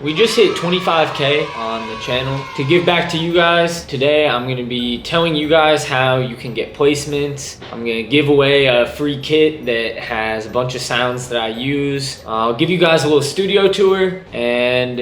We just hit 25K on the channel. To give back to you guys, today I'm going to be telling you guys how you can get placements. I'm going to give away a free kit that has a bunch of sounds that I use. I'll give you guys a little studio tour and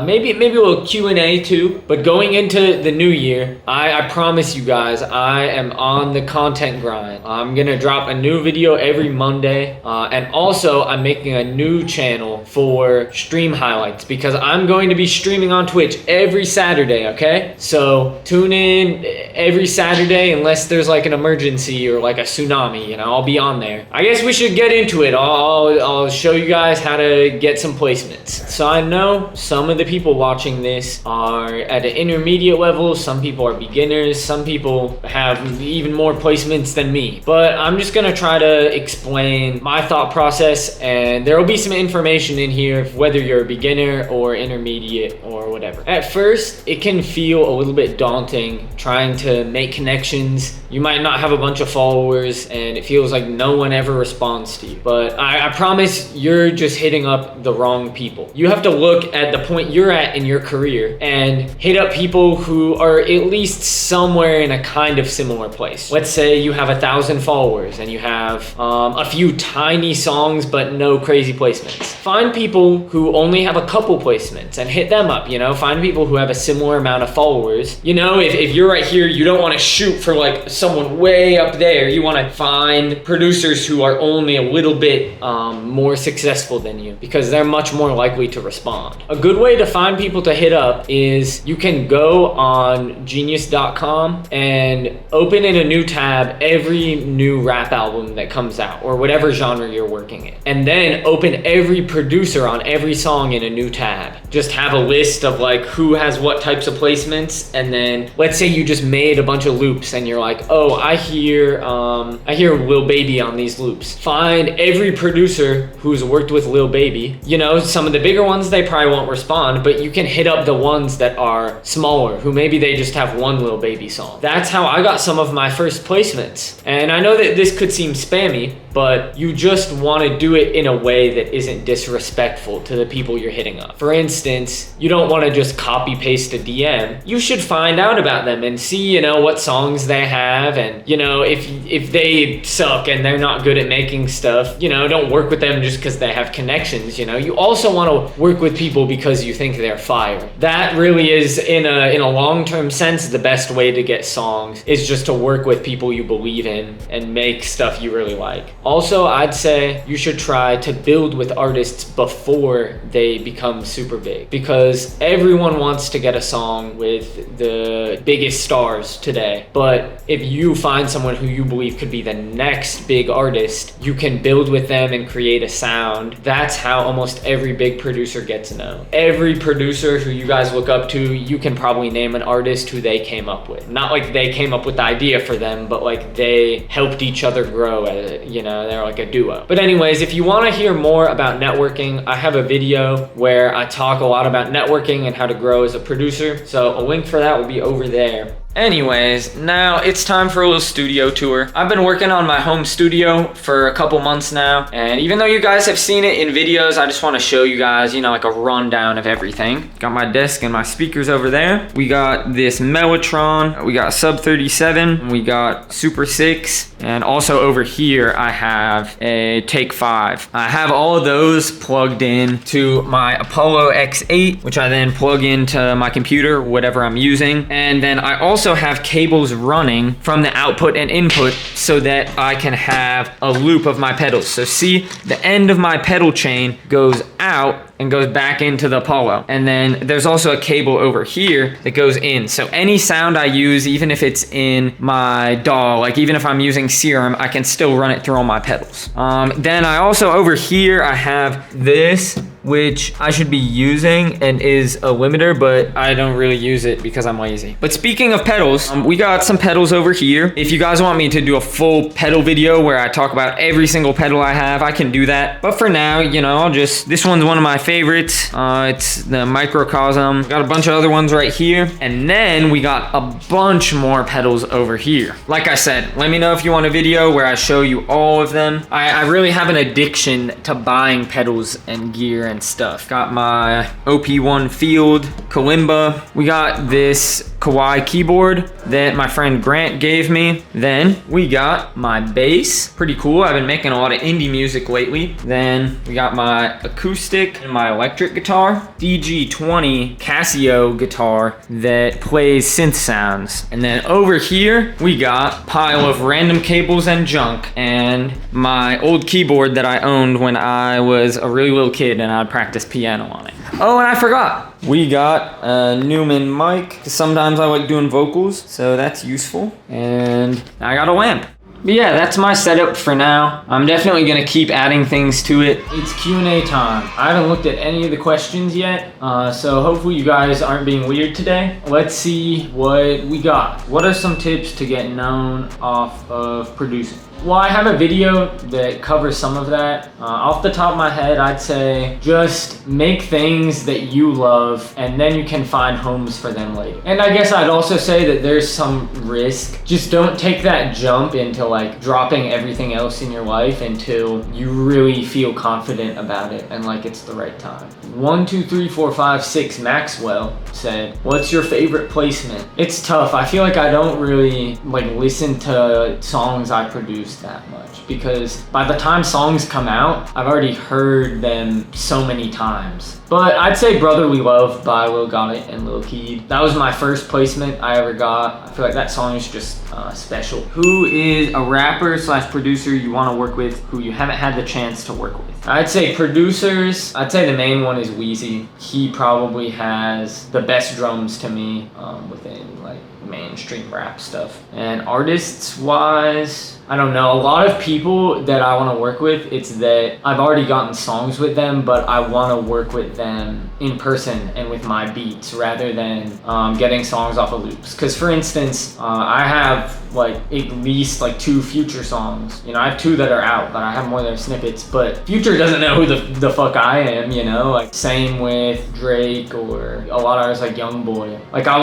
maybe a little Q&A too. But going into the new year, I promise you guys, I am on the content grind. I'm going to drop a new video every Monday. And also I'm making a new channel for stream highlights because I'm going to be streaming on Twitch every Saturday, okay? So tune in every Saturday unless there's like an emergency or like a tsunami, you know, I'll be on there. I guess we should get into it. I'll show you guys how to get some placements. So I know some of the people watching this are at an intermediate level, some people are beginners, some people have even more placements than me. But I'm just gonna try to explain my thought process, and there will be some information in here whether you're a beginner or intermediate or whatever. At first, it can feel a little bit daunting trying to make connections. You might not have a bunch of followers and it feels like no one ever responds to you. But I promise you're just hitting up the wrong people. You have to look at the point you're at in your career and hit up people who are at least somewhere in a kind of similar place. Let's say you have 1,000 followers and you have a few tiny songs but no crazy placements. Find people who only have a couple placements and hit them up, you know? Find people who have a similar amount of followers. You know, if you're right here, you don't want to shoot for like someone way up there. You want to find producers who are only a little bit more successful than you because they're much more likely to respond. A good way to find people to hit up is you can go on genius.com and open in a new tab every new rap album that comes out or whatever genre you're working in. And then open every producer on every song in a new tab. Just have a list of like who has what types of placements, and then let's say you just made a bunch of loops and you're like, oh, I hear Lil Baby on these loops. Find every producer who's worked with Lil Baby. You know, some of the bigger ones, they probably won't respond, but you can hit up the ones that are smaller, who maybe they just have one Lil Baby song. That's how I got some of my first placements. And I know that this could seem spammy, but you just want to do it in a way that isn't disrespectful to the people you're hitting up. For instance, you don't want to just copy paste a DM. You should find out about them and see, you know, what songs they have, and, you know, if they suck and they're not good at making stuff, you know, don't work with them just because they have connections, you know. You also want to work with people because you think they're fire. That really is, in a long-term sense, the best way to get songs is just to work with people you believe in and make stuff you really like. Also, I'd say you should try to build with artists before they become super big, because everyone wants to get a song with the biggest stars today. But if you find someone who you believe could be the next big artist, you can build with them and create a sound. That's how almost every big producer gets known. Every producer who you guys look up to, you can probably name an artist who they came up with. Not like they came up with the idea for them, but like they helped each other grow as, you know, they're like a duo. But anyways, if you want to hear more about networking, I have a video where I talk a lot about networking and how to grow as a producer. So a link for that will be over there. Anyways, now it's time for a little studio tour. I've been working on my home studio for a couple months now, and even though you guys have seen it in videos, I just want to show you guys, you know, like a rundown of everything. Got my desk and my speakers over there. We got this Mellotron, we got Sub 37, we got Super 6, and also over here I have a Take 5. I have all of those plugged in to my Apollo X8, which I then plug into my computer, whatever I'm using, and then I also have cables running from the output and input so that I can have a loop of my pedals. So see, the end of my pedal chain goes out and goes back into the Apollo. And then there's also a cable over here that goes in. So any sound I use, even if it's in my DAW, like even if I'm using Serum, I can still run it through all my pedals. Then I also over here, I have this, which I should be using and is a limiter, but I don't really use it because I'm lazy. But speaking of pedals, we got some pedals over here. If you guys want me to do a full pedal video where I talk about every single pedal I have, I can do that. But for now, you know, this one's one of my favorites. It's the Microcosm. Got a bunch of other ones right here. And then we got a bunch more pedals over here. Like I said, let me know if you want a video where I show you all of them. I really have an addiction to buying pedals and gear and stuff. Got my OP1 Field kalimba. We got this Kawaii keyboard that my friend Grant gave me. Then we got my bass. Pretty cool. I've been making a lot of indie music lately. Then we got my acoustic and my electric guitar. DG20 Casio guitar that plays synth sounds. And then over here, we got a pile of random cables and junk and my old keyboard that I owned when I was a really little kid and I'd practice piano on it. Oh, and I forgot. We got a Newman mic. Sometimes I like doing vocals, so that's useful. And I got a lamp. But yeah, that's my setup for now. I'm definitely gonna keep adding things to it. It's Q&A time. I haven't looked at any of the questions yet, so hopefully you guys aren't being weird today. Let's see what we got. What are some tips to get known off of producing? Well, I have a video that covers some of that. Off the top of my head, I'd say just make things that you love and then you can find homes for them later. And I guess I'd also say that there's some risk. Just don't take that jump into like dropping everything else in your life until you really feel confident about it and like it's the right time. 1, 2, 3, 4, 5, 6 Maxwell said, what's your favorite placement? It's tough. I feel like I don't really like listen to songs I produce that much because by the time songs come out, I've already heard them so many times. But I'd say Brotherly Love by Lil Got It and Lil Keed. That was my first placement I ever got. I feel like that song is just special. Who is a rapper / producer you want to work with who you haven't had the chance to work with? I'd say producers. I'd say the main one is Weezy. He probably has the best drums to me within like mainstream rap stuff. And artists wise, I don't know. A lot of people that I want to work with, it's that I've already gotten songs with them, but I want to work with them in person and with my beats rather than getting songs off of loops. Because for instance, I have like at least like 2 Future songs. You know, I have 2 that are out, but I have more than snippets. But Future doesn't know who the fuck I am, you know? Like same with Drake or a lot of artists like Youngboy. Like I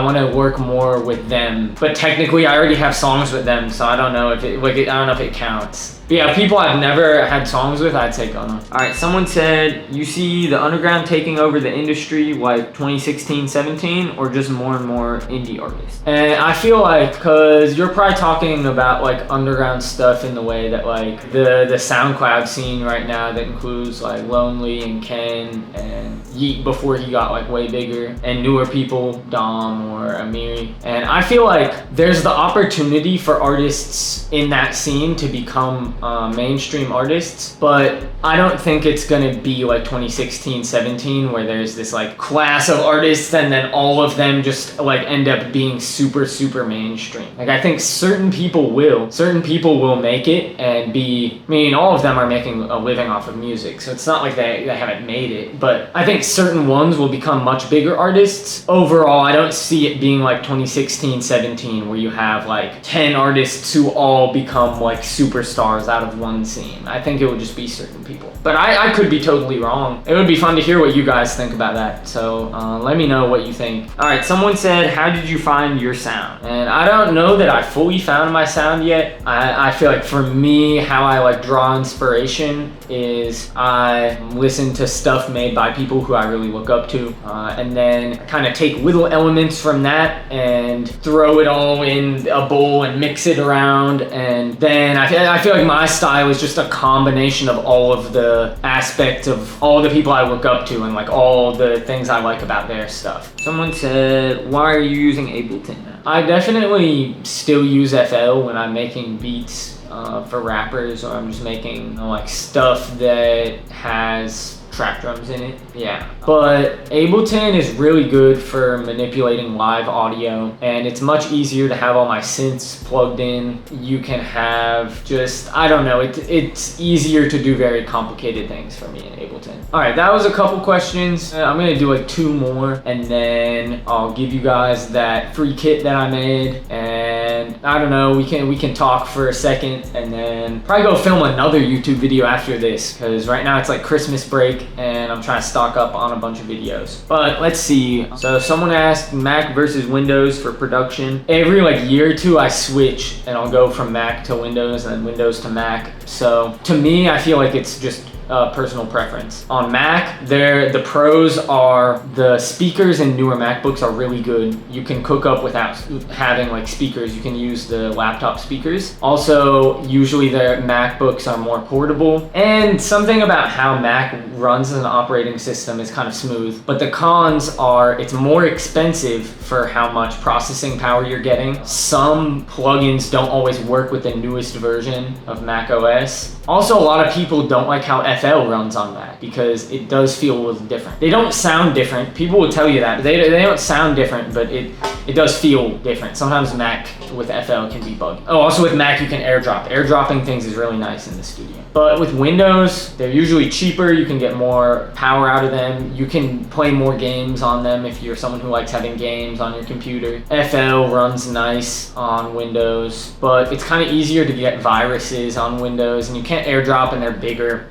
wanna work more with them. But technically I already have songs with them, so I don't know if it I don't know if it counts. But yeah, people I've never had songs with, I'd say Gunna. All right, someone said, you see the underground taking over the industry like 2016, 17, or just more and more indie artists? And I feel like, cause you're probably talking about like underground stuff in the way that like the SoundCloud scene right now that includes like Lonely and Ken and Yeet before he got like way bigger, and newer people, Dom or Amiri. And I feel like there's the opportunity for artists in that scene to become mainstream artists, but I don't think it's gonna be like 2016, 17 where there's this like class of artists and then all of them just like end up being super mainstream. Like I think certain people will make it and be, I mean, all of them are making a living off of music, so it's not like they haven't made it, but I think certain ones will become much bigger artists. Overall, I don't see it being like 2016, 17 where you have like 10 artists who all become like superstars out of one scene. I think it would just be certain people. But I could be totally wrong. It would be fun to hear what you guys think about that. So let me know what you think. All right, someone said, how did you find your sound? And I don't know that I fully found my sound yet. I feel like for me, how I like draw inspiration is I listen to stuff made by people who I really look up to. And then kind of take little elements from that and throw it all in a bowl and mix it around. And then I feel like my style is just a combination of all of the aspects of all the people I look up to and like all the things I like about their stuff. Someone said, why are you using Ableton now? I definitely still use FL when I'm making beats for rappers, or I'm just making like stuff that has trap drums in it. Yeah, but Ableton is really good for manipulating live audio, and it's much easier to have all my synths plugged in. You can have just, I don't know, it's easier to do very complicated things for me in Ableton. All right, that was a couple questions. I'm gonna do like 2 more, and then I'll give you guys that free kit that I made, and I don't know, we can talk for a second, and then probably go film another YouTube video after this, because right now it's like Christmas break, and I'm trying to stock up on a bunch of videos. But let's see. So someone asked Mac versus Windows for production. Every like year or 2 I switch and I'll go from Mac to Windows and then Windows to Mac. So to me, I feel like it's just personal preference. On Mac, the pros are the speakers in newer MacBooks are really good. You can cook up without having like speakers. You can use the laptop speakers. Also, usually their MacBooks are more portable. And something about how Mac runs as an operating system is kind of smooth. But the cons are it's more expensive for how much processing power you're getting. Some plugins don't always work with the newest version of Mac OS. Also, a lot of people don't like how FL runs on Mac because it does feel a little different. They don't sound different. People will tell you that. They don't sound different, but it does feel different. Sometimes Mac with FL can be buggy. Oh, also with Mac you can airdrop. Airdropping things is really nice in the studio. But with Windows, they're usually cheaper. You can get more power out of them. You can play more games on them if you're someone who likes having games on your computer. FL runs nice on Windows, but it's kind of easier to get viruses on Windows, and you can't airdrop and they're bigger.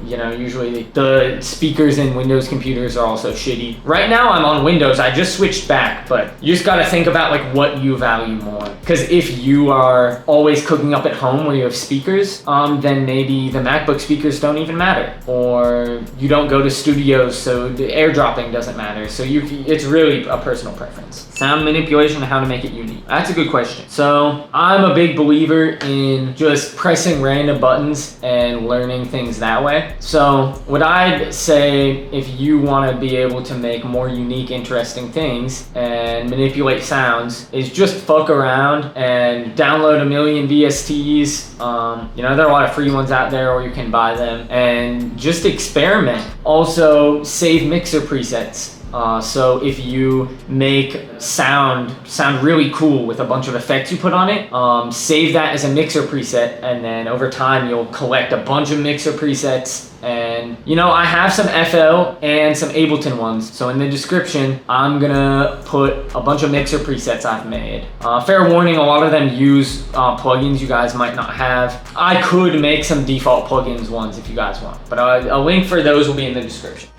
You know, usually the speakers in Windows computers are also shitty. Right now I'm on Windows. I just switched back, but you just gotta think about like what you value more. Because if you are always cooking up at home where you have speakers, then maybe the MacBook speakers don't even matter, or you don't go to studios, so the airdropping doesn't matter. So it's really a personal preference. Sound manipulation and how to make it unique. That's a good question. So I'm a big believer in just pressing random buttons and learning things that way. So what I'd say, if you want to be able to make more unique, interesting things and manipulate sounds, is just fuck around and download a million VSTs. You know, there are a lot of free ones out there, or you can buy them, and just experiment. Also, save mixer presets. So if you make sound really cool with a bunch of effects you put on it, save that as a mixer preset, and then over time you'll collect a bunch of mixer presets. And you know, I have some FL and some Ableton ones, so in the description I'm gonna put a bunch of mixer presets I've made. Fair warning, a lot of them use plugins you guys might not have. I could make some default plugins ones if you guys want, but a link for those will be in the description.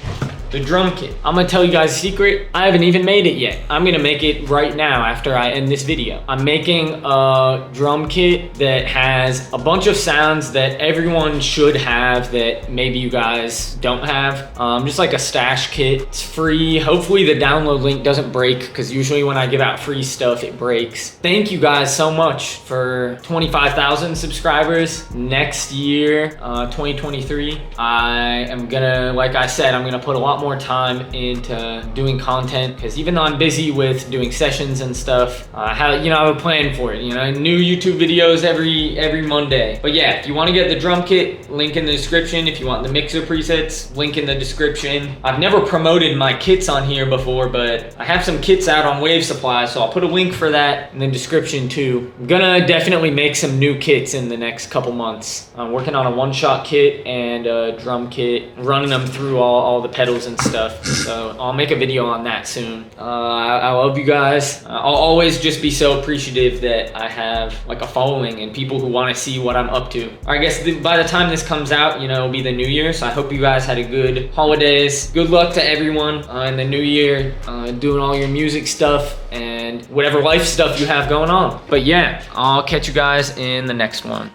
The drum kit. I'm gonna tell you guys a secret. I haven't even made it yet. I'm gonna make it right now after I end this video. I'm making a drum kit that has a bunch of sounds that everyone should have that maybe you guys don't have. Just like a stash kit. It's free. Hopefully the download link doesn't break, because usually when I give out free stuff, it breaks. Thank you guys so much for 25,000 subscribers. Next year, 2023, I am gonna, like I said, I'm gonna put a lot more time into doing content, because even though I'm busy with doing sessions and stuff, I have a plan for it. You know, new YouTube videos every Monday. But yeah, if you want to get the drum kit, link in the description. If you want the mixer presets, link in the description. I've never promoted my kits on here before, but I have some kits out on Wave Supply, so I'll put a link for that in the description too. I'm gonna definitely make some new kits in the next couple months. I'm working on a one-shot kit and a drum kit, running them through all the pedals and stuff, so I'll make a video on that soon. I love you guys. I'll always just be so appreciative that I have like a following and people who want to see what I'm up to. I guess by the time this comes out, you know, it'll be the new year, so I hope you guys had a good holidays. Good luck to everyone in the new year, doing all your music stuff and whatever life stuff you have going on. But yeah, I'll catch you guys in the next one.